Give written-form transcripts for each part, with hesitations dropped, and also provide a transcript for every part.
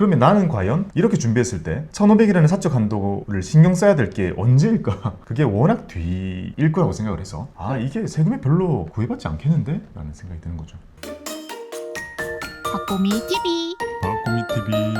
그러면 나는 과연 이렇게 준비했을 때 1500이라는 사적 한도를 신경 써야 될 게 언제일까? 그게 워낙 뒤일 거라고 생각을 해서 이게 세금에 별로 구애받지 않겠는데? 라는 생각이 드는 거죠. 박보미 TV. 박보미 TV.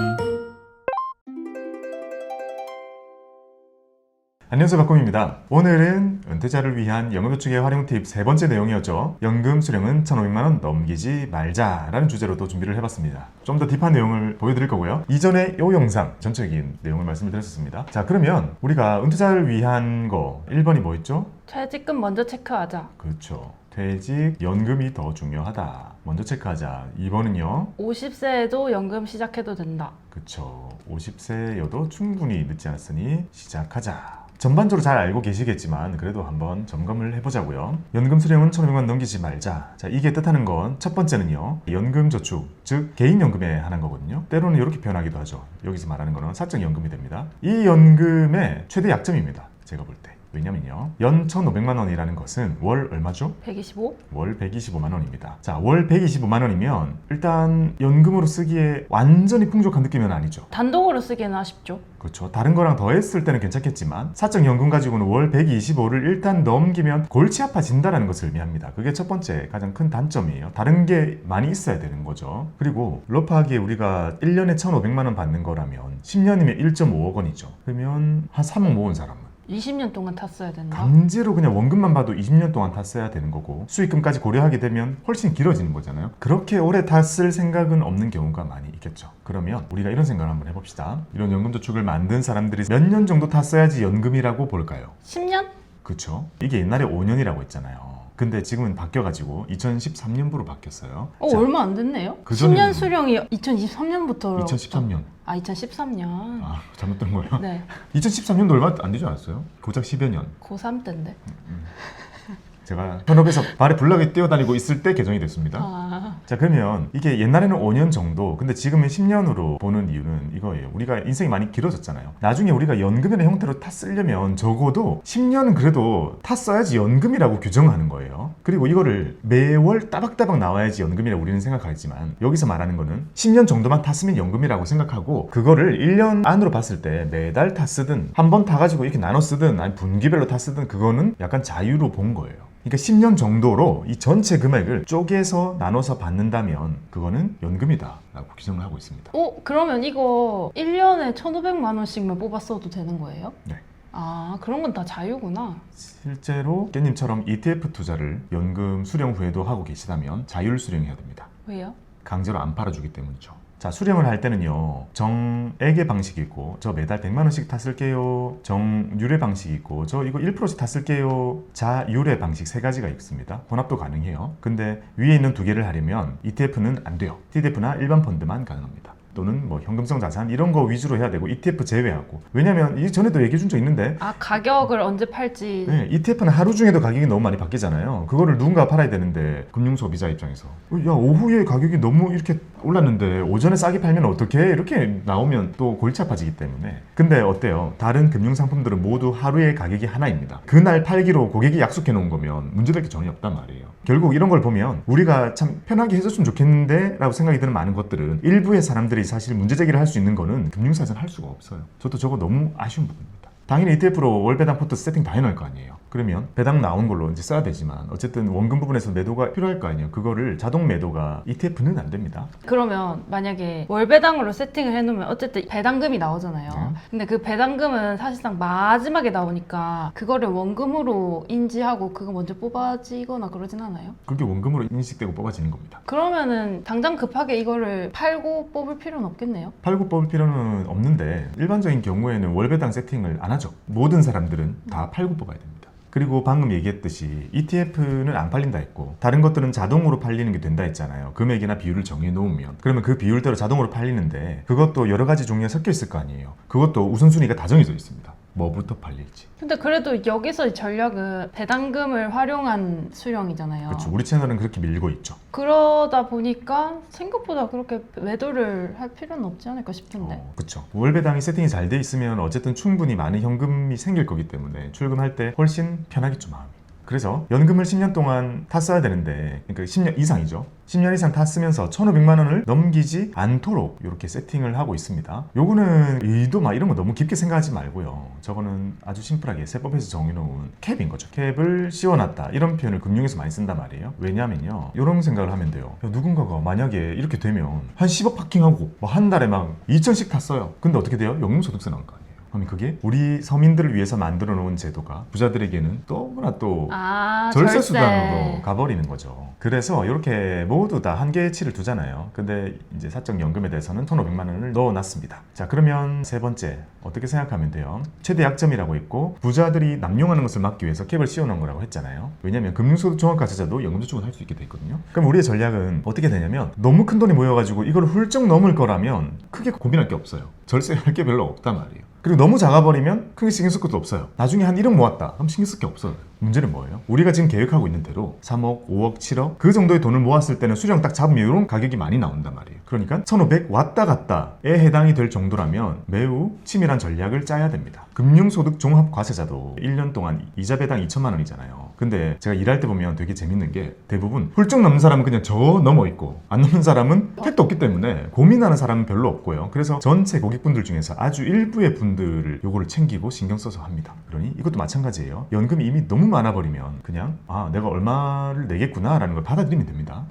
안녕하세요, 박곰입니다. 오늘은 은퇴자를 위한 연금저축의 활용 팁 세 번째 내용이었죠. 연금 수령은 1,500만원 넘기지 말자라는 주제로 또 준비를 해봤습니다. 좀 더 딥한 내용을 보여드릴 거고요. 이전에 이 영상 전체적인 내용을 말씀을 드렸었습니다. 자, 그러면 우리가 은퇴자를 위한 거 1번이 뭐였죠? 퇴직금 먼저 체크하자. 그렇죠. 퇴직 연금이 더 중요하다. 먼저 체크하자. 2번은요? 50세에도 연금 시작해도 된다. 그쵸. 50세여도 충분히 늦지 않았으니 시작하자. 전반적으로 잘 알고 계시겠지만 그래도 한번 점검을 해보자고요. 연금 수령은 1,500만 넘기지 말자. 자, 이게 뜻하는 건 첫 번째는요, 연금저축, 즉 개인연금에 한한 거거든요. 때로는 이렇게 표현하기도 하죠. 여기서 말하는 거는 사적연금이 됩니다. 이 연금의 최대 약점입니다, 제가 볼 때. 왜냐면요, 연 1,500만 원이라는 것은 월 얼마죠? 125? 월 125만 원입니다. 자, 월 125만 원이면 일단 연금으로 쓰기에 완전히 풍족한 느낌은 아니죠. 단독으로 쓰기에는 아쉽죠. 그렇죠. 다른 거랑 더했을 때는 괜찮겠지만 사적연금 가지고는 월 125를 일단 넘기면 골치 아파진다는 것을 의미합니다. 그게 첫 번째 가장 큰 단점이에요. 다른 게 많이 있어야 되는 거죠. 그리고 러프하게 우리가 1년에 1,500만 원 받는 거라면 10년이면 1.5억 원이죠. 그러면 한 3억 모은 사람은 20년 동안 탔어야 된다. 강제로 그냥 원금만 봐도 20년 동안 탔어야 되는 거고, 수익금까지 고려하게 되면 훨씬 길어지는 거잖아요. 그렇게 오래 탔을 생각은 없는 경우가 많이 있겠죠. 그러면 우리가 이런 생각을 한번 해봅시다. 이런 연금저축을 만든 사람들이 몇 년 정도 탔어야지 연금이라고 볼까요? 10년? 그쵸. 이게 옛날에 5년이라고 했잖아요. 근데 지금은 바뀌어가지고 2013년부로 바뀌었어요. 자, 얼마 안 됐네요. 그전에는 10년 수령이 2023년부터 2013년. 2013년. 잘못 들은 거예요? 네. 2013년도 얼마 안 되지 않았어요? 고작 10여 년. 고3 때인데. 제가 현업에서 발에 불나게 뛰어다니고 있을 때 개정이 됐습니다. 자, 그러면 이게 옛날에는 5년 정도, 근데 지금은 10년으로 보는 이유는 이거예요. 우리가 인생이 많이 길어졌잖아요. 나중에 우리가 연금이라는 형태로 탔으려면 적어도 10년은 그래도 탔어야지 연금이라고 규정하는 거예요. 그리고 이거를 매월 따박따박 나와야지 연금이라고 우리는 생각하지만, 여기서 말하는 거는 10년 정도만 탔으면 연금이라고 생각하고, 그거를 1년 안으로 봤을 때 매달 탔으든 한 번 타가지고 이렇게 나눠 쓰든 아니 분기별로 탔으든 그거는 약간 자유로 본 거예요. 그러니까 10년 정도로 이 전체 금액을 쪼개서 나눠서 받는다면 그거는 연금이다 라고 규정을 하고 있습니다. 그러면 이거 1년에 1,500만 원씩만 뽑았어도 되는 거예요? 네. 그런 건 다 자유구나. 실제로 깻님처럼 ETF 투자를 연금 수령 후에도 하고 계시다면 자율 수령해야 됩니다. 왜요? 강제로 안 팔아주기 때문이죠. 자, 수령을 할 때는요, 정액의 방식이 있고, 저 매달 100만 원씩 탔을게요, 정유례 방식이 있고, 저 이거 1%씩 탔을게요, 자유례 방식 세 가지가 있습니다. 혼합도 가능해요. 근데 위에 있는 두 개를 하려면 ETF는 안 돼요. TDF나 일반 펀드만 가능합니다. 또는 뭐 현금성 자산 이런 거 위주로 해야 되고, ETF 제외하고. 왜냐면 이 전에도 얘기해 준 적 있는데, 가격을 언제 팔지. 네, ETF는 하루 중에도 가격이 너무 많이 바뀌잖아요. 그거를 누군가 팔아야 되는데, 금융소비자 입장에서 야, 오후에 가격이 너무 이렇게 올랐는데 오전에 싸게 팔면 어떡해? 이렇게 나오면 또 골치 아파지기 때문에. 근데 어때요? 다른 금융상품들은 모두 하루의 가격이 하나입니다. 그날 팔기로 고객이 약속해 놓은 거면 문제될 게 전혀 없단 말이에요. 결국 이런 걸 보면 우리가 참 편하게 해줬으면 좋겠는데 라고 생각이 드는 많은 것들은, 일부의 사람들이 사실 문제 제기를 할 수 있는 거는 금융사에서는 할 수가 없어요. 저도 저거 너무 아쉬운 부분입니다. 당연히 ETF로 월 배당 포트 세팅 다 해놓을 거 아니에요. 그러면 배당 나온 걸로 이제 써야 되지만 어쨌든 원금 부분에서 매도가 필요할 거 아니에요. 그거를 자동 매도가 ETF는 안 됩니다. 그러면 만약에 월 배당으로 세팅을 해놓으면 어쨌든 배당금이 나오잖아요. 근데 그 배당금은 사실상 마지막에 나오니까 그거를 원금으로 인지하고 그거 먼저 뽑아지거나 그러진 않아요? 그게 원금으로 인식되고 뽑아지는 겁니다. 그러면은 당장 급하게 이거를 팔고 뽑을 필요는 없겠네요? 팔고 뽑을 필요는 없는데, 일반적인 경우에는 월 배당 세팅을 안 하죠. 모든 사람들은 다 팔고 뽑아야 됩니다. 그리고 방금 얘기했듯이 ETF는 안 팔린다 했고, 다른 것들은 자동으로 팔리는 게 된다 했잖아요. 금액이나 비율을 정해 놓으면. 그러면 그 비율대로 자동으로 팔리는데, 그것도 여러 가지 종류가 섞여 있을 거 아니에요. 그것도 우선순위가 다 정해져 있습니다. 뭐부터 팔릴지. 근데 그래도 여기서 전략은 배당금을 활용한 수령이잖아요. 그렇죠. 우리 채널은 그렇게 밀고 있죠. 그러다 보니까 생각보다 그렇게 매도를 할 필요는 없지 않을까 싶은데. 그렇죠. 월 배당이 세팅이 잘 돼 있으면 어쨌든 충분히 많은 현금이 생길 거기 때문에 출금할 때 훨씬 편하겠죠, 마음이. 그래서 연금을 10년 동안 탔어야 되는데, 그러니까 10년 이상이죠. 10년 이상 탔으면서 1,500만 원을 넘기지 않도록 이렇게 세팅을 하고 있습니다. 요거는 의도 막 이런 거 너무 깊게 생각하지 말고요. 저거는 아주 심플하게 세법에서 정해놓은 캡인 거죠. 캡을 씌워놨다, 이런 표현을 금융에서 많이 쓴단 말이에요. 왜냐면요, 이런 생각을 하면 돼요. 야, 누군가가 만약에 이렇게 되면 한 10억 파킹하고 뭐 한 달에 막 2천씩 탔어요. 근데 어떻게 돼요? 연금소득세 나올 거 아니에요. 그럼 그게 우리 서민들을 위해서 만들어 놓은 제도가 부자들에게는 너무나 또 절세 수단으로 가버리는 거죠. 그래서 이렇게 모두 다 한계치를 두잖아요. 근데 이제 사적연금에 대해서는 1,500만 원을 넣어놨습니다. 자, 그러면 세 번째 어떻게 생각하면 돼요? 최대 약점이라고 했고, 부자들이 남용하는 것을 막기 위해서 캡을 씌워놓은 거라고 했잖아요. 왜냐면 금융소득 종합과세자도 연금저축을 할 수 있게 돼 있거든요. 그럼 우리의 전략은 어떻게 되냐면, 너무 큰 돈이 모여가지고 이걸 훌쩍 넘을 거라면 크게 고민할 게 없어요. 절세할 게 별로 없단 말이에요. 그리고 너무 작아버리면 크게 신경 쓸 것도 없어요. 나중에 한 1억 모았다 그럼 신경 쓸 게 없어요. 문제는 뭐예요? 우리가 지금 계획하고 있는 대로 3억, 5억, 7억 그 정도의 돈을 모았을 때는 수령 딱 잡으면 이런 가격이 많이 나온단 말이에요. 그러니까 1,500 왔다 갔다에 해당이 될 정도라면 매우 치밀한 전략을 짜야 됩니다. 금융소득 종합과세자도 1년 동안 이자 배당 2천만 원이잖아요. 근데 제가 일할 때 보면 되게 재밌는 게, 대부분 훌쩍 넘는 사람은 그냥 저 넘어 있고, 안 넘는 사람은 택도 없기 때문에 고민하는 사람은 별로 없고요. 그래서 전체 고객분들 중에서 아주 일부의 분들을 요거를 챙기고 신경 써서 합니다. 그러니 이것도 마찬가지예요. 연금이 이미 너무 많아버리면 그냥 내가 얼마를 내겠구나 라는 걸 받아들이면 됩니다.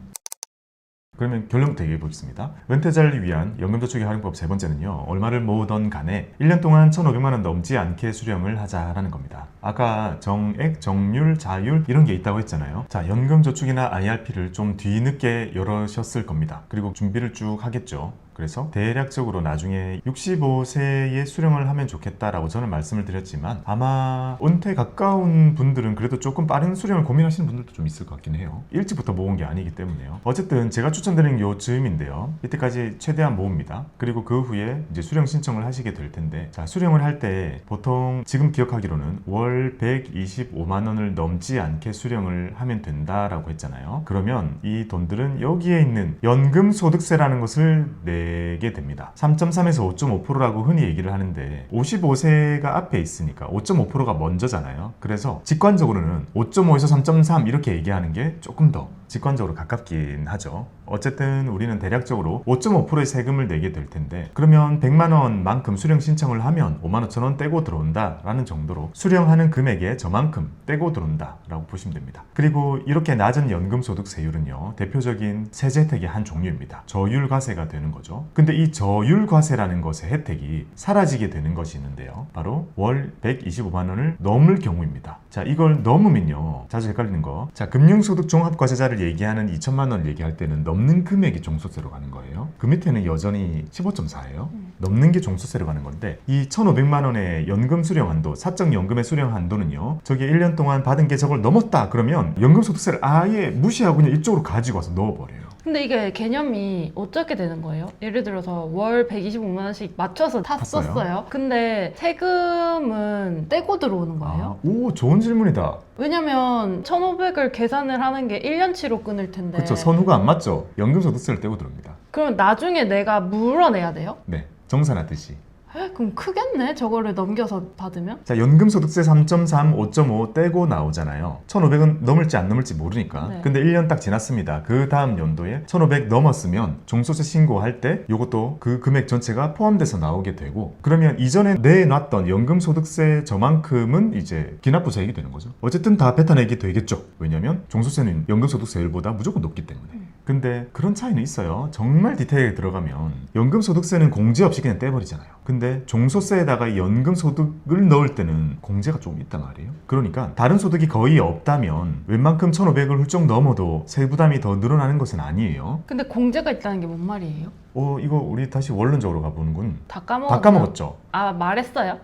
그러면 결론부터 얘기해 보겠습니다. 은퇴자를 위한 연금저축의 활용법 세 번째는요, 얼마를 모으던 간에 1년 동안 1,500만 원 넘지 않게 수령을 하자라는 겁니다. 아까 정액, 정률, 자율 이런 게 있다고 했잖아요. 자, 연금저축이나 IRP를 좀 뒤늦게 열으셨을 겁니다. 그리고 준비를 쭉 하겠죠. 그래서 대략적으로 나중에 65세에 수령을 하면 좋겠다라고 저는 말씀을 드렸지만, 아마 은퇴 가까운 분들은 그래도 조금 빠른 수령을 고민하시는 분들도 좀 있을 것 같긴 해요. 일찍부터 모은 게 아니기 때문에요. 어쨌든 제가 추천드리는 요즘인데요, 이때까지 최대한 모읍니다. 그리고 그 후에 이제 수령 신청을 하시게 될 텐데, 자, 수령을 할 때 보통 지금 기억하기로는 월 125만 원을 넘지 않게 수령을 하면 된다라고 했잖아요. 그러면 이 돈들은 여기에 있는 연금소득세라는 것을 내게 됩니다. 3.3에서 5.5%라고 흔히 얘기를 하는데, 55세가 앞에 있으니까 5.5%가 먼저잖아요. 그래서 직관적으로는 5.5에서 3.3 이렇게 얘기하는 게 조금 더 직관적으로 가깝긴 하죠. 어쨌든 우리는 대략적으로 5.5%의 세금을 내게 될 텐데, 그러면 100만 원만큼 수령 신청을 하면 5만 5천 원 떼고 들어온다 라는 정도로 수령하는 금액에 저만큼 떼고 들어온다 라고 보시면 됩니다. 그리고 이렇게 낮은 연금소득세율은요, 대표적인 세제 혜택의 한 종류입니다. 저율과세가 되는 거죠. 근데 이 저율과세라는 것의 혜택이 사라지게 되는 것이 있는데요, 바로 월 125만 원을 넘을 경우입니다. 자, 이걸 넘으면요, 자주 헷갈리는 거, 자, 금융소득 종합과세자를 얘기하는 2천만 원을 얘기할 때는 넘는 금액이 종소세로 가는 거예요. 그 밑에는 여전히 15.4예요. 넘는 게 종소세로 가는 건데, 이 1,500만 원의 연금 수령 한도, 사적연금의 수령 한도는요, 저게 1년 동안 받은 게 저걸 넘었다 그러면 연금소득세를 아예 무시하고 그냥 이쪽으로 가지고 와서 넣어버려요. 근데 이게 개념이 어떻게 되는 거예요? 예를 들어서 월 125만 원씩 맞춰서 탔었어요. 근데 세금은 떼고 들어오는 거예요? 오, 좋은 질문이다. 왜냐면 1,500을 계산을 하는 게 1년치로 끊을 텐데. 그렇죠. 선후가 안 맞죠. 연금소득세를 떼고 들어옵니다. 그럼 나중에 내가 물어내야 돼요? 네, 정산하듯이. 그럼 크겠네, 저거를 넘겨서 받으면? 자, 연금소득세 3.3, 5.5 떼고 나오잖아요. 1,500은 넘을지 안 넘을지 모르니까. 네. 근데 1년 딱 지났습니다. 그 다음 연도에 1,500 넘었으면 종소세 신고할 때 요것도 그 금액 전체가 포함돼서 나오게 되고, 그러면 이전에 내놨던 연금소득세 저만큼은 이제 기납부자액이 되는 거죠. 어쨌든 다 뱉어내게 되겠죠. 왜냐면 종소세는 연금소득세율보다 무조건 높기 때문에. 근데 그런 차이는 있어요. 정말 디테일에 들어가면 연금소득세는 공제 없이 그냥 떼버리잖아요. 근데 종소세에다가 이 연금소득을 넣을 때는 공제가 조금 있단 말이에요. 그러니까 다른 소득이 거의 없다면 웬만큼 1,500을 훌쩍 넘어도 세부담이 더 늘어나는 것은 아니에요. 근데 공제가 있다는 게 뭔 말이에요? 이거 우리 다시 원론적으로 가보는군. 다 까먹었나? 다 까먹었죠. 아, 말했어요?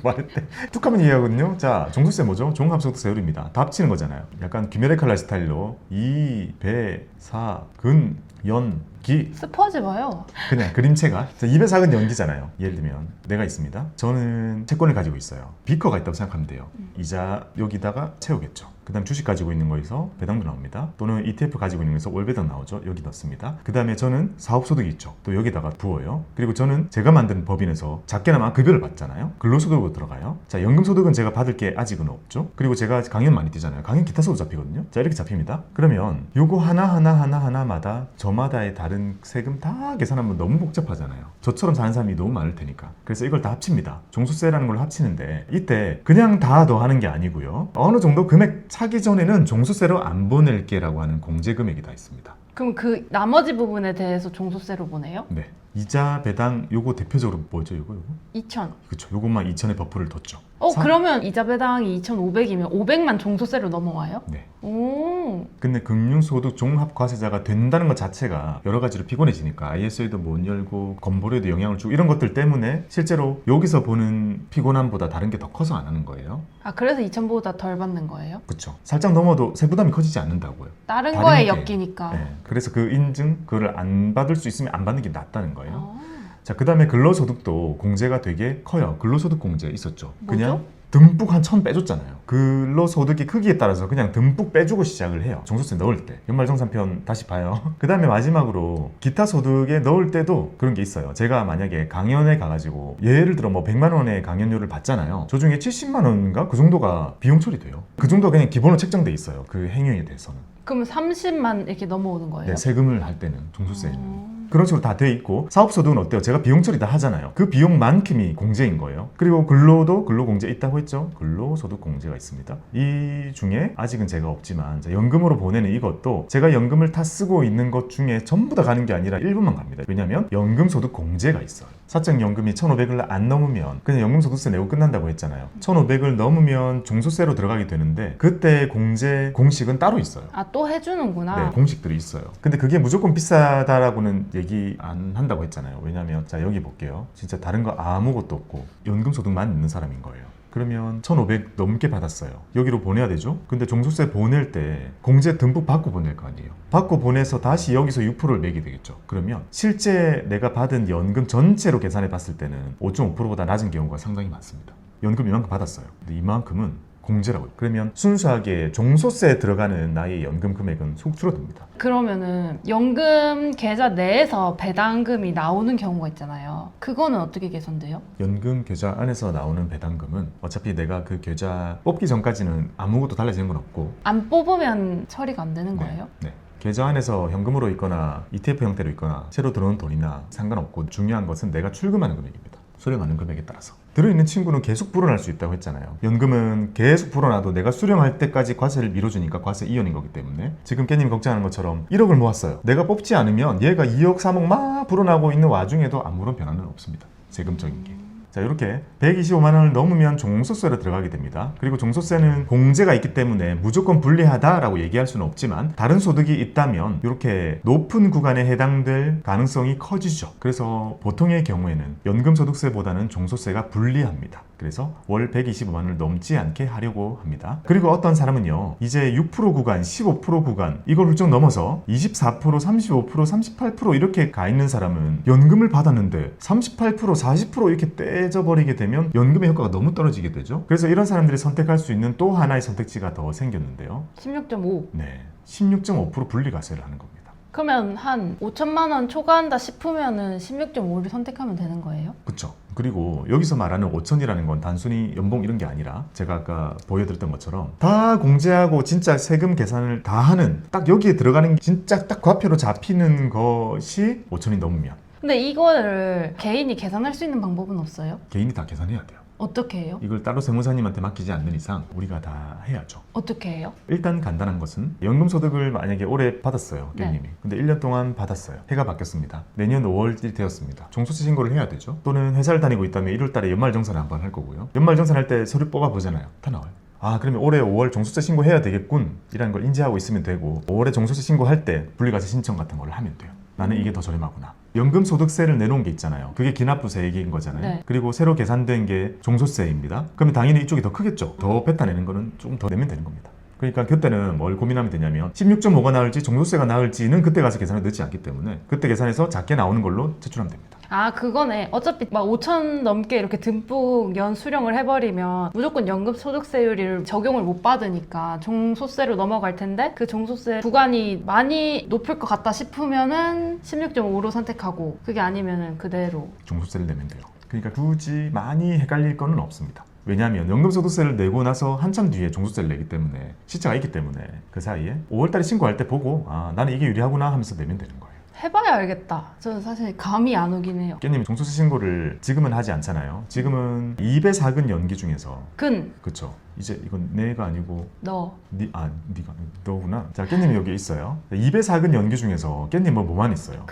말했대. 툭 하면 이해하거든요. 자, 종소세 뭐죠? 종합소득세율입니다. 다 합치는 거잖아요. 약간 귀멸의 스타일로 2, 배, 사, 근, 연, 기. 스포하지 마요. 그냥 그림체가 2배, 4근 연기잖아요. 예를 들면 내가 있습니다. 저는 채권을 가지고 있어요. 비커가 있다고 생각하면 돼요. 이자 여기다가 채우겠죠. 그 다음 주식 가지고 있는 거에서 배당도 나옵니다. 또는 ETF 가지고 있는 거에서 월배당 나오죠. 여기 넣습니다. 그 다음에 저는 사업소득이 있죠. 또 여기다가 부어요. 그리고 저는 제가 만든 법인에서 작게나마 급여를 받잖아요. 근로소득으로 들어가요. 자, 연금소득은 제가 받을 게 아직은 없죠. 그리고 제가 강연 많이 뛰잖아요. 강연 기타소도 잡히거든요. 자, 이렇게 잡힙니다. 그러면 요거 하나하나마다 저마다의 다른 세금 다 계산하면 너무 복잡하잖아요. 저처럼 사는 사람이 너무 많을 테니까. 그래서 이걸 다 합칩니다. 종소세라는 걸 합치는데 이때 그냥 다 더하는 게 아니고요. 어느 정도 금액 차기 전에는 종소세로 안 보낼게 라고 하는 공제 금액이 다 있습니다. 그럼 그 나머지 부분에 대해서 종소세로 보내요? 네. 이자, 배당, 요거 대표적으로 뭐죠? 요거? 2,000. 그렇죠. 요것만 2,000의 버프를 뒀죠. 그러면 이자 배당이 2,500이면 500만 종소세로 넘어와요? 네. 오. 근데 금융소득 종합과세자가 된다는 것 자체가 여러 가지로 피곤해지니까 ISA도 못 열고 건보료에도 영향을 주고 이런 것들 때문에 실제로 여기서 보는 피곤함보다 다른 게 더 커서 안 하는 거예요. 아, 그래서 2,000보다 덜 받는 거예요? 그렇죠. 살짝 넘어도 세부담이 커지지 않는다고요. 다른 다른 거에 게. 엮이니까. 네. 그래서 그 인증, 그거를 안 받을 수 있으면 안 받는 게 낫다는 거예요. 아. 자, 그 다음에 근로소득도 공제가 되게 커요. 근로소득 공제 있었죠. 뭐죠? 그냥 듬뿍 한 1,000 빼줬잖아요. 근로소득의 크기에 따라서 그냥 듬뿍 빼주고 시작을 해요. 종소세 넣을 때. 연말정산편 다시 봐요. 그 다음에 마지막으로 기타 소득에 넣을 때도 그런 게 있어요. 제가 만약에 강연에 가가지고 예를 들어 뭐 100만 원의 강연료를 받잖아요. 저 중에 70만 원인가? 그 정도가 비용 처리돼요. 그 정도가 그냥 기본으로 책정돼 있어요. 그 행위에 대해서는. 그럼 30만 이렇게 넘어오는 거예요? 네, 세금을 할 때는 종소세에는. 그런 식으로 다 돼 있고 사업소득은 어때요? 제가 비용 처리 다 하잖아요. 그 비용만큼이 공제인 거예요. 그리고 근로도 근로공제 있다고 했죠. 근로소득 공제가 있습니다. 이 중에 아직은 제가 없지만 연금으로 보내는 이것도 제가 연금을 다 쓰고 있는 것 중에 전부 다 가는 게 아니라 일부만 갑니다. 왜냐하면 연금소득 공제가 있어요. 사적연금이 1,500을 안 넘으면 그냥 연금소득세 내고 끝난다고 했잖아요. 1,500을 넘으면 종소세로 들어가게 되는데 그때 공제 공식은 따로 있어요. 아, 또 해주는구나. 네, 공식들이 있어요. 근데 그게 무조건 비싸다라고는 얘기 안 한다고 했잖아요. 왜냐면 자, 여기 볼게요. 진짜 다른 거 아무것도 없고 연금소득만 있는 사람인 거예요. 그러면 1,500 넘게 받았어요. 여기로 보내야 되죠? 근데 종소세 보낼 때 공제 듬뿍 받고 보낼 거 아니에요. 받고 보내서 다시 여기서 6%를 내게 되겠죠. 그러면 실제 내가 받은 연금 전체로 계산해 봤을 때는 5.5%보다 낮은 경우가 상당히 많습니다. 연금 이만큼 받았어요. 근데 이만큼은 공제라고요. 그러면 순수하게 종소세에 들어가는 나의 연금 금액은 쑥 줄어듭니다. 그러면은 연금 계좌 내에서 배당금이 나오는 경우가 있잖아요. 그거는 어떻게 계산돼요? 연금 계좌 안에서 나오는 배당금은 어차피 내가 그 계좌 뽑기 전까지는 아무것도 달라지는 건 없고 안 뽑으면 처리가 안 되는 거예요? 네. 계좌 안에서 현금으로 있거나 ETF 형태로 있거나 새로 들어오는 돈이나 상관없고 중요한 것은 내가 출금하는 금액입니다. 수령하는 금액에 따라서. 들어있는 친구는 계속 불어날 수 있다고 했잖아요. 연금은 계속 불어나도 내가 수령할 때까지 과세를 미뤄주니까 과세 이연인 거기 때문에 지금 깻님 걱정하는 것처럼 1억을 모았어요. 내가 뽑지 않으면 얘가 2억, 3억 막 불어나고 있는 와중에도 아무런 변화는 없습니다. 세금적인 게. 자, 이렇게 125만 원을 넘으면 종소세로 들어가게 됩니다. 그리고 종소세는 공제가 있기 때문에 무조건 불리하다라고 얘기할 수는 없지만 다른 소득이 있다면 이렇게 높은 구간에 해당될 가능성이 커지죠. 그래서 보통의 경우에는 연금소득세보다는 종소세가 불리합니다. 그래서 월 125만 원을 넘지 않게 하려고 합니다. 그리고 어떤 사람은요, 이제 6% 구간, 15% 구간 이걸 훌쩍 넘어서 24%, 35%, 38% 이렇게 가 있는 사람은 연금을 받았는데 38%, 40% 이렇게 떼져버리게 되면 연금의 효과가 너무 떨어지게 되죠. 그래서 이런 사람들이 선택할 수 있는 또 하나의 선택지가 더 생겼는데요. 16.5. 네, 16.5% 분리과세를 하는 겁니다. 그러면 한 5천만 원 초과한다 싶으면은 16.5를 선택하면 되는 거예요? 그렇죠. 그리고 여기서 말하는 5천이라는 건 단순히 연봉 이런 게 아니라 제가 아까 보여드렸던 것처럼 다 공제하고 진짜 세금 계산을 다 하는 딱 여기에 들어가는 게 진짜 딱 과표로 잡히는 것이 5천이 넘으면 근데 이거를 개인이 계산할 수 있는 방법은 없어요? 개인이 다 계산해야 돼요. 어떻게 해요? 이걸 따로 세무사님한테 맡기지 않는 이상 우리가 다 해야죠. 어떻게 해요? 일단 간단한 것은 연금소득을 만약에 올해 받았어요. 네. 깻님이. 근데 1년 동안 받았어요. 해가 바뀌었습니다. 내년 5월이 되었습니다. 종소세 신고를 해야 되죠. 또는 회사를 다니고 있다면 1월 달에 연말정산을 한번 할 거고요. 연말정산할 때 서류 뽑아보잖아요. 다 나와요. 아, 그러면 올해 5월 종소세 신고해야 되겠군 이라는 걸 인지하고 있으면 되고 5월에 종소세 신고할 때 분리과세 신청 같은 걸 하면 돼요. 나는 이게 더 저렴하구나. 연금소득세를 내놓은 게 있잖아요. 그게 기납부세액인 거잖아요. 네. 그리고 새로 계산된 게 종소세입니다. 그러면 당연히 이쪽이 더 크겠죠. 더 뱉어내는 거는 조금 더 내면 되는 겁니다. 그러니까 그때는 뭘 고민하면 되냐면 16.5가 나을지 종소세가 나을지는 그때 가서 계산을 넣지 않기 때문에 그때 계산해서 작게 나오는 걸로 제출하면 됩니다. 아, 그거네. 어차피 막 5천 넘게 이렇게 듬뿍 연 수령을 해버리면 무조건 연금 소득세율을 적용을 못 받으니까 종소세로 넘어갈 텐데 그 종소세 구간이 많이 높을 것 같다 싶으면은 16.5로 선택하고 그게 아니면은 그대로 종소세를 내면 돼요. 그러니까 굳이 많이 헷갈릴 거는 없습니다. 왜냐하면 연금소득세를 내고 나서 한참 뒤에 종소세를 내기 때문에 시차가 있기 때문에 그 사이에 5월달에 신고할 때 보고 아 나는 이게 유리하구나 하면서 내면 되는 거예요. 해봐야 알겠다. 저는 사실 감이 안 오긴 해요. 깻님 종소세 신고를 지금은 하지 않잖아요. 지금은 2배 사근 연기 중에서 그쵸. 이제 이건 내가 아니고 너 네가 너구나. 자 깻님이 여기 있어요. 2배 사근 연기 중에서 깻님 뭐만 있어요?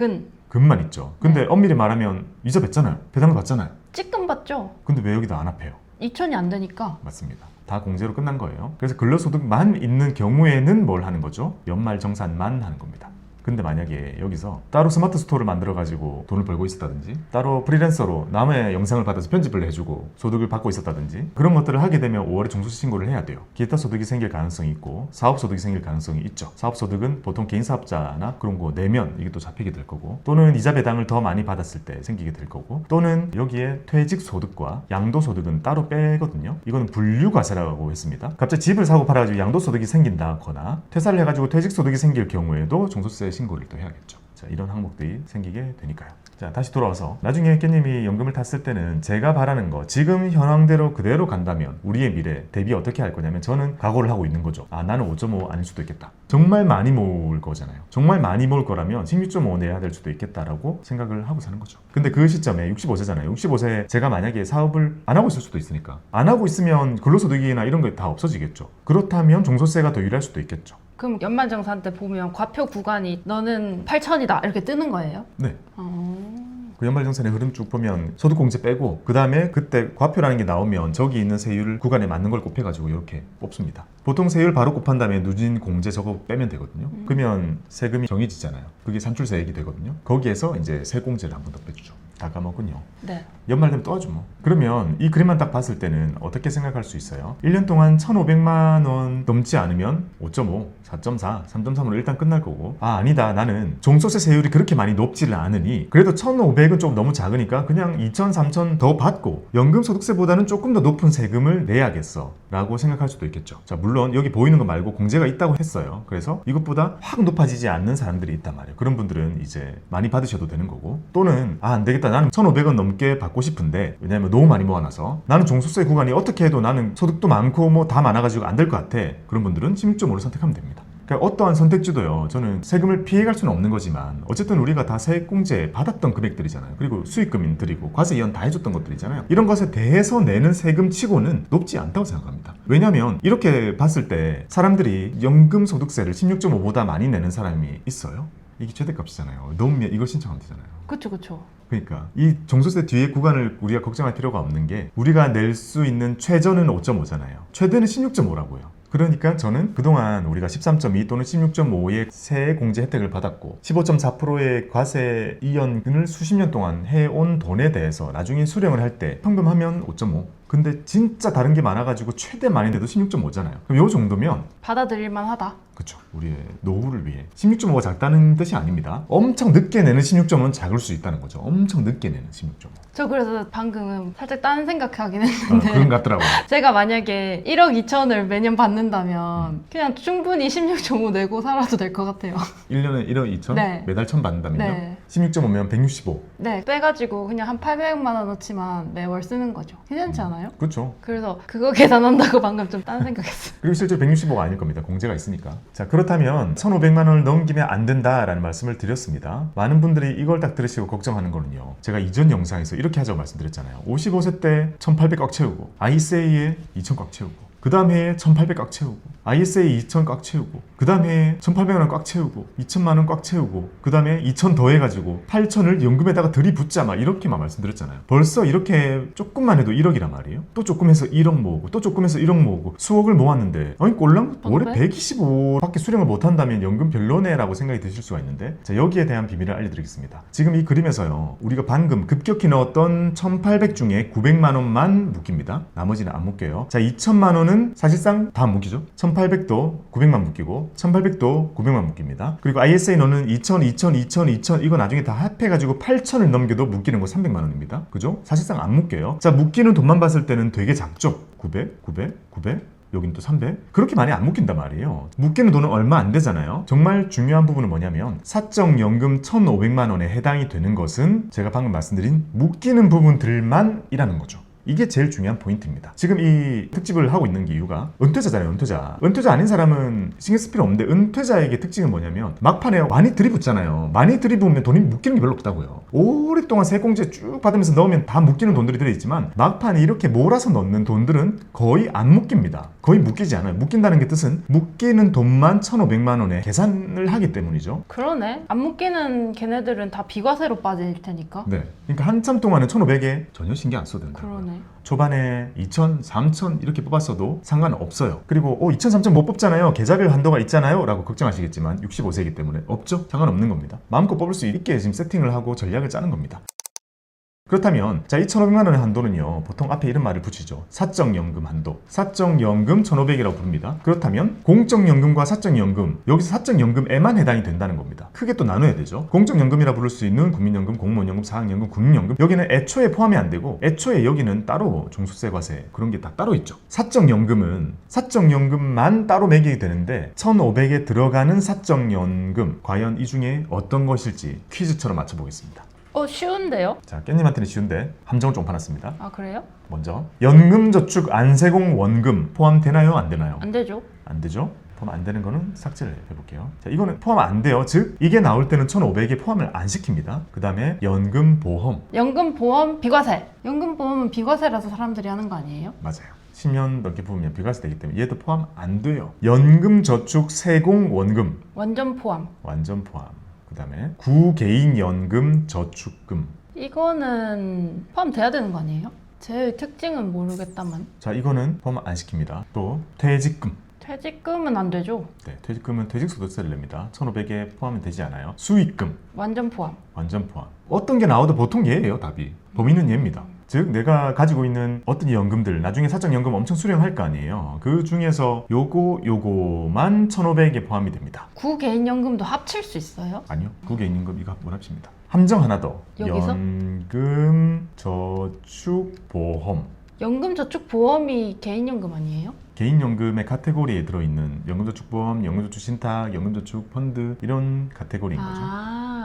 금만 있죠. 근데 엄밀히 말하면 이자 뱉잖아요. 배당금 받잖아요. 찌끔 받죠. 근데 왜 여기다 안 합해요? 2천이 안 되니까. 맞습니다. 다 공제로 끝난 거예요. 그래서 근로소득만 있는 경우에는 뭘 하는 거죠? 연말정산만 하는 겁니다. 근데 만약에 여기서 따로 스마트 스토어를 만들어 가지고 돈을 벌고 있었다든지 따로 프리랜서로 남의 영상을 받아서 편집을 해주고 소득을 받고 있었다든지 그런 것들을 하게 되면 5월에 종소세 신고를 해야 돼요. 기타 소득이 생길 가능성이 있고 사업소득이 생길 가능성이 있죠. 사업소득은 보통 개인사업자나 그런 거 내면 이게 또 잡히게 될 거고 또는 이자 배당을 더 많이 받았을 때 생기게 될 거고 또는 여기에 퇴직소득과 양도소득은 따로 빼거든요. 이거는 분류과세라고 했습니다. 갑자기 집을 사고 팔아가지고 양도소득이 생긴다거나 퇴사를 해가지고 퇴직소득이 생길 경우에도 종소세 신고를 또 해야겠죠. 자, 이런 항목들이 생기게 되니까요. 자, 다시 돌아와서 나중에 깻님이 연금을 탔을 때는 제가 바라는 거 지금 현황대로 그대로 간다면 우리의 미래 대비 어떻게 할 거냐면 저는 각오를 하고 있는 거죠. 아 나는 5.5 아닐 수도 있겠다. 정말 많이 모을 거잖아요. 정말 많이 모을 거라면 16.5 내야 될 수도 있겠다라고 생각을 하고 사는 거죠. 근데 그 시점에 65세잖아요. 65세 제가 만약에 사업을 안 하고 있을 수도 있으니까 안 하고 있으면 근로소득이나 이런 거 다 없어지겠죠. 그렇다면 종소세가 더 유리할 수도 있겠죠. 그럼 연말정산 때 보면 과표 구간이 너는 8천이다 이렇게 뜨는 거예요? 네. 그 연말정산의 흐름 쭉 보면 소득공제 빼고 그 다음에 그때 과표라는 게 나오면 저기 있는 세율 구간에 맞는 걸 곱해가지고 이렇게 뽑습니다. 보통 세율 바로 곱한 다음에 누진 공제 저거 빼면 되거든요. 그러면 세금이 정해지잖아요. 그게 산출세액이 되거든요. 거기에서 이제 세공제를 한 번 더 빼주죠. 다 까먹군요. 네. 연말 되면 또 하죠 뭐. 그러면 이 그림만 딱 봤을 때는 어떻게 생각할 수 있어요? 1년 동안 1,500만 원 넘지 않으면 5.5, 4.4, 3.3으로 일단 끝날 거고 아 아니다 나는 종소세 세율이 그렇게 많이 높지를 않으니 그래도 1,500은 좀 너무 작으니까 그냥 2,000, 3,000 더 받고 연금소득세보다는 조금 더 높은 세금을 내야겠어 라고 생각할 수도 있겠죠. 자 물론 여기 보이는 거 말고 공제가 있다고 했어요. 그래서 이것보다 확 높아지지 않는 사람들이 있단 말이에요. 그런 분들은 이제 많이 받으셔도 되는 거고 또는 아 안되겠다 나는 1,500원 넘게 받고 싶은데 왜냐면 너무 많이 모아놔서 나는 종소세 구간이 어떻게 해도 나는 소득도 많고 뭐 다 많아가지고 안 될 것 같아. 그런 분들은 16.5를 선택하면 됩니다. 그러니까 어떠한 선택지도요. 저는 세금을 피해갈 수는 없는 거지만 어쨌든 우리가 다 세액공제 받았던 금액들이잖아요. 그리고 수익금들이고 과세 이연 다 해줬던 것들이잖아요. 이런 것에 대해서 내는 세금 치고는 높지 않다고 생각합니다. 왜냐하면 이렇게 봤을 때 사람들이 연금소득세를 16.5보다 많이 내는 사람이 있어요. 이게 최대값이잖아요. 넘으면 이거 신청하면 되잖아요. 그쵸. 그러니까 이 종소세 뒤에 구간을 우리가 걱정할 필요가 없는 게 우리가 낼 수 있는 최저는 5.5잖아요. 최대는 16.5라고요. 그러니까 저는 그동안 우리가 13.2 또는 16.5의 세액 공제 혜택을 받았고 15.4%의 과세 이연을 수십 년 동안 해온 돈에 대해서 나중에 수령을 할 때 평금하면 5.5 근데 진짜 다른 게 많아가지고 최대 많이 내도 16.5잖아요. 그럼 요 정도면 받아들일만 하다. 그렇죠. 우리의 노후를 위해 16.5가 작다는 뜻이 아닙니다. 엄청 늦게 내는 16.5는 작을 수 있다는 거죠. 엄청 늦게 내는 16.5. 저 그래서 방금 살짝 딴 생각하긴 했는데 그런 것 같더라고요. 제가 만약에 1억 2천을 매년 받는다면 그냥 충분히 16.5 내고 살아도 될 것 같아요. 1년에 1억 2천? 네. 매달 1,000 받는다면요? 네. 16.5면 165. 네, 빼가지고 그냥 한 800만 원 넣지만 매월 쓰는 거죠. 괜찮지 않아요? 그렇죠. 그래서 그거 계산한다고 방금 좀 딴 생각했어요. 그리고 실제 165가 아닐 겁니다. 공제가 있으니까. 자, 그렇다면 1,500만 원을 넘기면 안 된다라는 말씀을 드렸습니다. 많은 분들이 이걸 딱 들으시고 걱정하는 거는요. 제가 이전 영상에서 이렇게 하자고 말씀드렸잖아요. 55세 때 1,800 꽉 채우고 ISA에 2,000 꽉 채우고 그 다음 해에 1,800 꽉 채우고 ISA 2,000 꽉 채우고 그 다음 해에 1,800만 원 꽉 채우고 2,000만 원 꽉 채우고 그 다음에 2,000 더해가지고 8,000을 연금에다가 들이붓자 막 이렇게만 말씀드렸잖아요. 벌써 이렇게 조금만 해도 1억이란 말이에요. 또 조금 해서 1억 모으고 또 조금 해서 1억 모으고 수억을 모았는데 아니 꼴랑 월에 125밖에 수령을 못한다면 연금 별로네라고 생각이 드실 수가 있는데 자 여기에 대한 비밀을 알려드리겠습니다. 지금 이 그림에서요. 우리가 방금 급격히 넣었던 1,800 중에 900만 원만 묶입니다. 나머지는 안 묶여요. 자 2,000만 원은 10년은 사실상 다 묶이죠. 1800도 900만 묶이고 1800도 900만 묶입니다. 그리고 ISA 너는 2000 이거 나중에 다 합해가지고 8000을 넘겨도 묶이는 거 300만 원입니다. 그죠? 사실상 안 묶여요. 자, 묶이는 돈만 봤을 때는 되게 작죠. 900 여긴 또 300 그렇게 많이 안 묶인단 말이에요. 묶이는 돈은 얼마 안 되잖아요. 정말 중요한 부분은 뭐냐면 사적연금 1,500만 원에 해당이 되는 것은 제가 방금 말씀드린 묶이는 부분들만 이라는 거죠. 이게 제일 중요한 포인트입니다. 지금 이 특집을 하고 있는 이유가 은퇴자잖아요. 은퇴자 아닌 사람은 신경 쓸 필요 없는데 은퇴자에게 특징은 뭐냐면 막판에 많이 들이붓잖아요. 많이 들이부으면 돈이 묶이는 게 별로 없다고요. 오랫동안 세공제 쭉 받으면서 넣으면 다 묶이는 돈들이 들어있지만 막판에 이렇게 몰아서 넣는 돈들은 거의 안 묶입니다. 거의 묶이지 않아요. 묶인다는 게 뜻은 묶이는 돈만 1,500만 원에 계산을 하기 때문이죠. 그러네. 안 묶이는 걔네들은 다 비과세로 빠질 테니까. 네. 그러니까 한참 동안은 1,500에 전혀 신경 안 써도 된다. 그러네. 초반에 2,000, 3,000 이렇게 뽑았어도 상관없어요. 그리고 2,000, 3,000 못 뽑잖아요. 계좌별 한도가 있잖아요. 라고 걱정하시겠지만 65세이기 때문에 없죠? 상관없는 겁니다. 마음껏 뽑을 수 있게 지금 세팅을 하고 전략을 짜는 겁니다. 그렇다면 자, 이 1,500만 원의 한도는요, 보통 앞에 이런 말을 붙이죠. 사적연금 한도. 사적연금 1,500이라고 부릅니다. 그렇다면 공적연금과 사적연금, 여기서 사적연금에만 해당이 된다는 겁니다. 크게 또 나눠야 되죠. 공적연금이라 부를 수 있는 국민연금, 공무원연금, 사학연금, 군인연금, 여기는 애초에 포함이 안 되고 애초에 여기는 따로 종수세, 과세 그런 게 다 따로 있죠. 사적연금은 사적연금만 따로 매기게 되는데 1,500에 들어가는 사적연금, 과연 이 중에 어떤 것일지 퀴즈처럼 맞춰보겠습니다. 쉬운데요? 자, 깻님한테는 쉬운데 함정을 좀 파놨습니다. 아, 그래요? 먼저 연금저축 안세공 원금 포함되나요? 안 되나요? 안 되죠. 안 되죠? 포함 안 되는 거는 삭제를 해볼게요. 자, 이거는 포함 안 돼요. 즉 이게 나올 때는 1,500에 포함을 안 시킵니다. 그 다음에 연금보험. 연금보험 비과세. 연금보험은 비과세라서 사람들이 하는 거 아니에요? 맞아요. 10년 넘게 부으면 비과세 되기 때문에 얘도 포함 안 돼요. 연금저축 세공원금. 완전 포함. 완전 포함. 그 다음에 구개인연금 저축금. 이거는 포함돼야 되는 거 아니에요? 제 특징은 모르겠다만. 자, 이거는 포함 안 시킵니다. 또 퇴직금. 퇴직금은 안 되죠? 네, 퇴직금은 퇴직소득세를 냅니다. 1,500에 포함이 되지 않아요. 수익금. 완전 포함. 완전 포함. 어떤 게 나와도 보통 얘예요, 답이. 범위는 얘입니다. 즉 내가 가지고 있는 어떤 연금들 나중에 사적연금 엄청 수령할 거 아니에요. 그 중에서 요거만 1,500에 포함이 됩니다. 구개인연금도 합칠 수 있어요? 아니요. 구개인연금 이거 못 합칩니다. 함정 하나 더. 여기서? 연금저축보험. 연금저축보험이 개인연금 아니에요? 개인연금의 카테고리에 들어있는 연금저축보험, 연금저축신탁, 연금저축펀드 이런 카테고리인 거죠.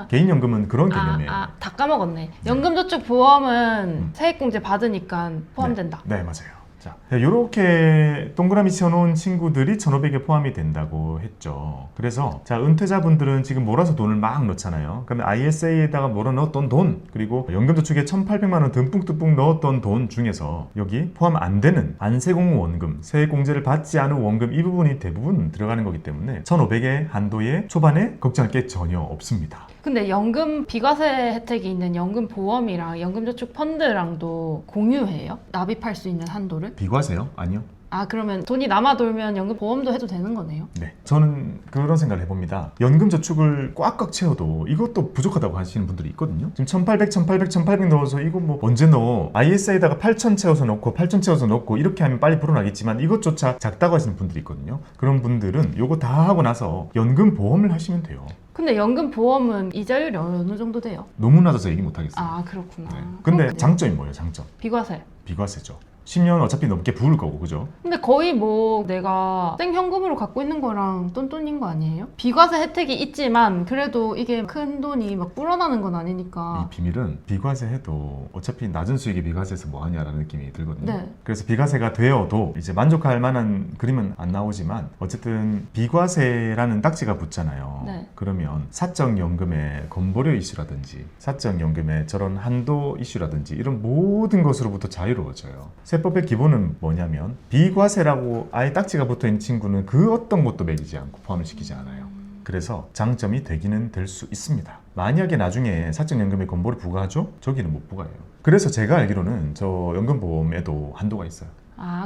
개인연금은 그런 개념이에요. 다 까먹었네. 연금저축보험은 세액공제 받으니까 포함된다. 네, 맞아요. 자, 이렇게 동그라미 치워놓은 친구들이 1,500에 포함이 된다고 했죠. 그래서 자, 은퇴자분들은 지금 몰아서 돈을 막 넣잖아요. 그러면 ISA에다가 몰아 넣었던 돈, 그리고 연금저축에 1,800만 원 듬뿍듬뿍 넣었던 돈 중에서 여기 포함 안 되는 안세공 원금, 세액공제를 받지 않은 원금 이 부분이 대부분 들어가는 거기 때문에 1,500의 한도에 초반에 걱정할 게 전혀 없습니다. 근데 연금 비과세 혜택이 있는 연금보험이랑 연금저축펀드랑도 공유해요? 납입할 수 있는 한도를? 비과세요? 아니요. 그러면 돈이 남아 돌면 연금보험도 해도 되는 거네요? 네, 저는 그런 생각을 해봅니다. 연금저축을 꽉꽉 채워도 이것도 부족하다고 하시는 분들이 있거든요. 지금 1,800 넣어서 이거 뭐 언제 넣어? ISA에다가 8,000 채워서 넣고 8,000 채워서 넣고 이렇게 하면 빨리 불어나겠지만 이것조차 작다고 하시는 분들이 있거든요. 그런 분들은 이거 다 하고 나서 연금보험을 하시면 돼요. 근데 연금보험은 이자율이 어느 정도 돼요? 너무 낮아서 얘기 못하겠어요. 그렇구나. 네. 근데 그렇군요. 장점이 뭐예요? 장점. 비과세. 비과세죠. 10년 어차피 넘게 부을 거고, 그죠? 근데 거의 뭐 내가 생현금으로 갖고 있는 거랑 똔똔인 거 아니에요? 비과세 혜택이 있지만 그래도 이게 큰 돈이 막 불어나는 건 아니니까. 이 비밀은 비과세 해도 어차피 낮은 수익의 비과세에서 뭐 하냐라는 느낌이 들거든요. 네. 그래서 비과세가 되어도 이제 만족할 만한 그림은 안 나오지만 어쨌든 비과세라는 딱지가 붙잖아요. 네. 그러면 사적연금의 건보료 이슈라든지 사적연금의 저런 한도 이슈라든지 이런 모든 것으로부터 자유로워져요. 세법의 기본은 뭐냐면 비과세라고 아예 딱지가 붙어있는 친구는 그 어떤 것도 매기지 않고 포함을 시키지 않아요. 그래서 장점이 되기는 될 수 있습니다. 만약에 나중에 사적연금에 건보를 부과하죠? 저기는 못 부과해요. 그래서 제가 알기로는 저 연금보험에도 한도가 있어요.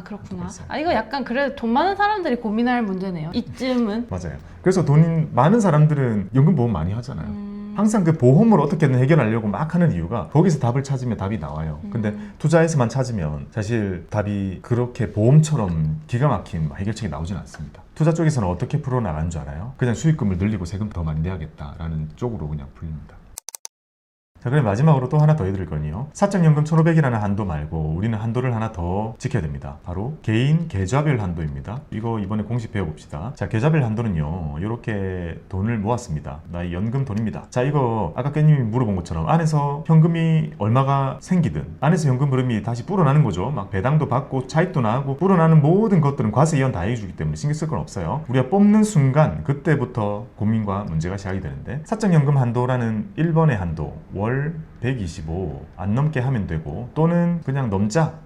그렇구나. 이거 약간 그래도 돈 많은 사람들이 고민할 문제네요. 이쯤은. 맞아요. 그래서 돈 많은 사람들은 연금보험 많이 하잖아요. 항상 그 보험으로 어떻게든 해결하려고 막 하는 이유가 거기서 답을 찾으면 답이 나와요. 근데 투자에서만 찾으면 사실 답이 그렇게 보험처럼 기가 막힌 해결책이 나오진 않습니다. 투자 쪽에서는 어떻게 풀어나가는 줄 알아요? 그냥 수익금을 늘리고 세금 더 많이 내야겠다라는 쪽으로 그냥 풀립니다. 자, 그럼 마지막으로 또 하나 더 해드릴 거니요. 사적연금 1,500이라는 한도 말고 우리는 한도를 하나 더 지켜야 됩니다. 바로 개인 계좌별 한도입니다. 이거 이번에 공식 배워봅시다. 자, 계좌별 한도는요, 이렇게 돈을 모았습니다. 나의 연금 돈입니다. 자, 이거 아까 깻님이 물어본 것처럼 안에서 현금이 얼마가 생기든 안에서 현금 흐름이 다시 불어나는 거죠. 막 배당도 받고 차익도 나고 불어나는 모든 것들은 과세 이연 다 해주기 때문에 신경 쓸 건 없어요. 우리가 뽑는 순간 그때부터 고민과 문제가 시작이 되는데, 사적연금 한도라는 1번의 한도 월 125 안 넘게 하면 되고, 또는 그냥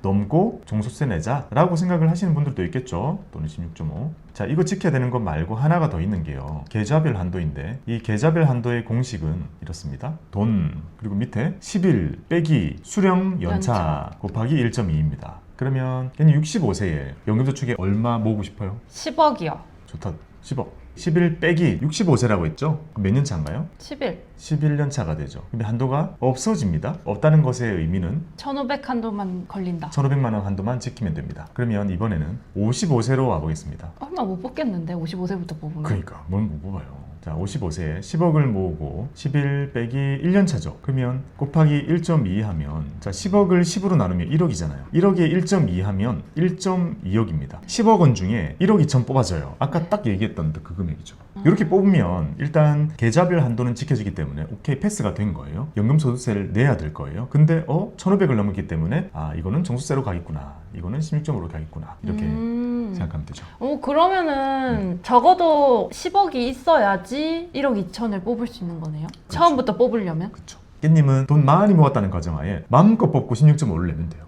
넘고 종소세 내자 라고 생각을 하시는 분들도 있겠죠. 또는 16.5. 자, 이거 지켜야 되는 것 말고 하나가 더 있는 게요, 계좌별 한도인데, 이 계좌별 한도의 공식은 이렇습니다. 돈 그리고 밑에 10일 빼기 수령 연차 곱하기 1.2입니다. 그러면 괜히 65세에 연금저축에 얼마 모으고 싶어요? 10억이요. 좋다. 10억. 11 빼기 65세라고 했죠? 몇 년 차인가요? 11. 11년 차가 되죠. 근데 한도가 없어집니다. 없다는 것의 의미는 1,500 한도만 걸린다. 1,500만 원 한도만 지키면 됩니다. 그러면 이번에는 55세로 와보겠습니다. 얼마 못 뽑겠는데 55세부터 뽑으면. 그러니까 뭘 못 뽑아요. 자, 55세에 10억을 모으고 11 빼기 1년 차죠. 그러면 곱하기 1.2 하면, 자, 10억을 10으로 나누면 1억이잖아요. 1억에 1.2 하면 1.2억입니다. 10억 원 중에 1억 2천 뽑아져요. 아까 딱 얘기했던 그 금액이죠. 이렇게 뽑으면 일단 계좌별 한도는 지켜지기 때문에 오케이, 패스가 된 거예요. 연금소득세를 내야 될 거예요. 근데 1,500을 넘었기 때문에 이거는 종소세로 가겠구나, 이거는 16.5로 가겠구나, 이렇게 생각하면 되죠. 그러면은 적어도 10억이 있어야지 1억 2천을 뽑을 수 있는 거네요. 그렇죠. 처음부터 뽑으려면. 그렇죠. 깻님은 돈 많이 모았다는 가정하에 마음껏 뽑고 16.5를 내면 돼요.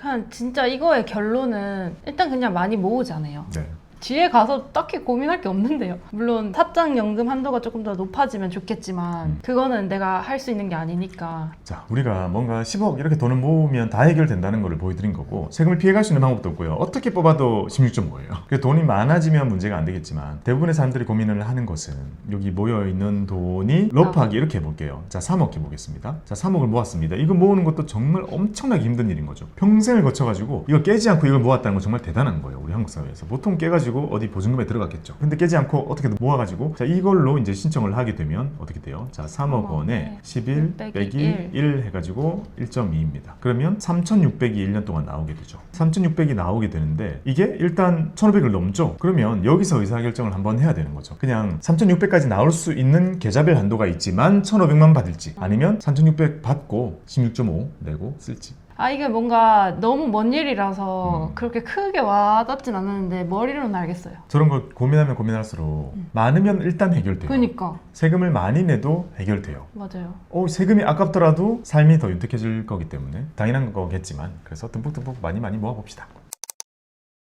그냥 진짜 이거의 결론은 일단 그냥 많이 모으잖아요. 네. 뒤에 가서 딱히 고민할 게 없는데요. 물론 사적연금 한도가 조금 더 높아지면 좋겠지만 그거는 내가 할 수 있는 게 아니니까. 자, 우리가 뭔가 10억 이렇게 돈을 모으면 다 해결된다는 거를 보여드린 거고, 세금을 피해갈 수 있는 방법도 없고요. 어떻게 뽑아도 16.5예요. 돈이 많아지면 문제가 안 되겠지만 대부분의 사람들이 고민을 하는 것은 여기 모여있는 돈이 곱하기 이렇게 해볼게요. 자, 3억 해보겠습니다. 자, 3억을 모았습니다. 이거 모으는 것도 정말 엄청나게 힘든 일인 거죠. 평생을 거쳐가지고 이거 깨지 않고 이걸 모았다는 건 정말 대단한 거예요. 우리 한국 사회에서 보통 깨가지고 어디 보증금에 들어갔겠죠. 근데 깨지 않고 어떻게든 모아가지고, 자, 이걸로 이제 신청을 하게 되면 어떻게 돼요? 자, 3억 원에 11 빼기 1 해가지고 1.2입니다. 그러면 3,600이 1년 동안 나오게 되죠. 3,600이 나오게 되는데 이게 일단 1,500을 넘죠. 그러면 여기서 의사결정을 한번 해야 되는 거죠. 그냥 3,600까지 나올 수 있는 계좌별 한도가 있지만 1,500만 받을지, 아니면 3,600 받고 16.5 내고 쓸지. 이게 뭔가 너무 먼 일이라서 그렇게 크게 와닿진 않았는데 머리로는 알겠어요. 저런 걸 고민하면 고민할수록 많으면 일단 해결돼요. 그러니까. 세금을 많이 내도 해결돼요. 맞아요. 세금이 아깝더라도 삶이 더 윤택해질 거기 때문에 당연한 거겠지만, 그래서 듬뿍듬뿍 많이 모아봅시다.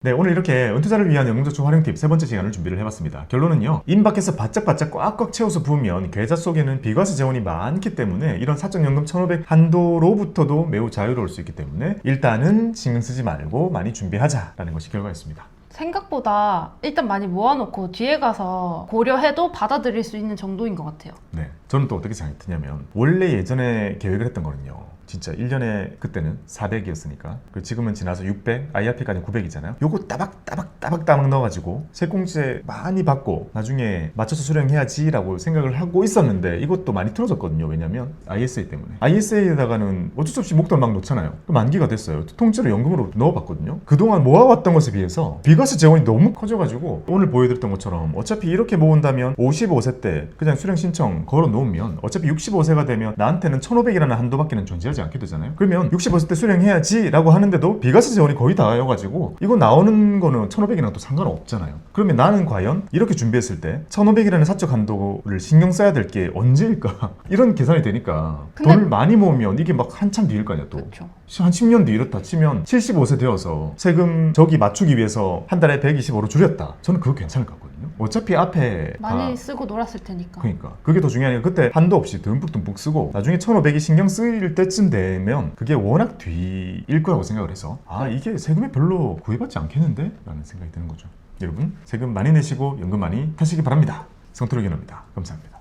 네, 오늘 이렇게 은퇴자를 위한 연금저축 활용 팁 세 번째 시간을 준비를 해봤습니다. 결론은요, 임박해서 바짝바짝 꽉꽉 채워서 부으면 계좌 속에는 비과세 재원이 많기 때문에 이런 사적연금 1,500 한도로부터도 매우 자유로울 수 있기 때문에 일단은 신경 쓰지 말고 많이 준비하자라는 것이 결과였습니다. 생각보다 일단 많이 모아놓고 뒤에 가서 고려해도 받아들일 수 있는 정도인 것 같아요. 네, 저는 또 어떻게 생각했냐면, 원래 예전에 계획을 했던 거는요, 진짜 1년에 그때는 400이었으니까 지금은 지나서 600, IRP까지 900이잖아요. 요거 따박 넣어가지고 세공제 많이 받고 나중에 맞춰서 수령해야지 라고 생각을 하고 있었는데, 이것도 많이 틀어졌거든요. 왜냐면 ISA 때문에. ISA에다가는 어쩔 수 없이 목돈 막 놓잖아요. 만기가 됐어요. 통째로 연금으로 넣어봤거든요. 그동안 모아왔던 것에 비해서 비과세 재원이 너무 커져가지고, 오늘 보여드렸던 것처럼 어차피 이렇게 모은다면 55세 때 그냥 수령 신청 걸어 놓으면 어차피 65세가 되면 나한테는 1,500이라는 한도밖에는 존재하지 않게 되잖아요. 그러면 65세 때 수령해야지 라고 하는데도 비과세 재원이 거의 다여가지고 이거 나오는 거는 1,500이랑 또 상관없잖아요. 그러면 나는 과연 이렇게 준비했을 때 1,500이라는 사적 한도를 신경 써야 될 게 언제일까? 이런 계산이 되니까 돈을 많이 모으면 이게 막 한참 뒤일 거 아니야 또. 그쵸. 한 10년 뒤 이렇다 치면 75세 되어서 세금 저기 맞추기 위해서 한 달에 125로 줄였다. 저는 그거 괜찮을 것 같거든요. 어차피 앞에 많이 쓰고 놀았을 테니까. 그러니까 그게 더 중요하니까 그때 한도 없이 듬뿍듬뿍 쓰고 나중에 1,500이 신경 쓰일 때쯤 되면 그게 워낙 뒤일 거라고 생각을 해서 이게 세금에 별로 구애받지 않겠는데? 라는 생각이 드는 거죠. 여러분, 세금 많이 내시고 연금 많이 타시기 바랍니다. 성토록 연호입니다. 감사합니다.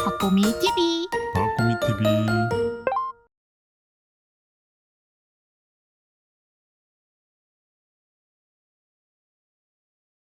박보미 TV 박구미 TV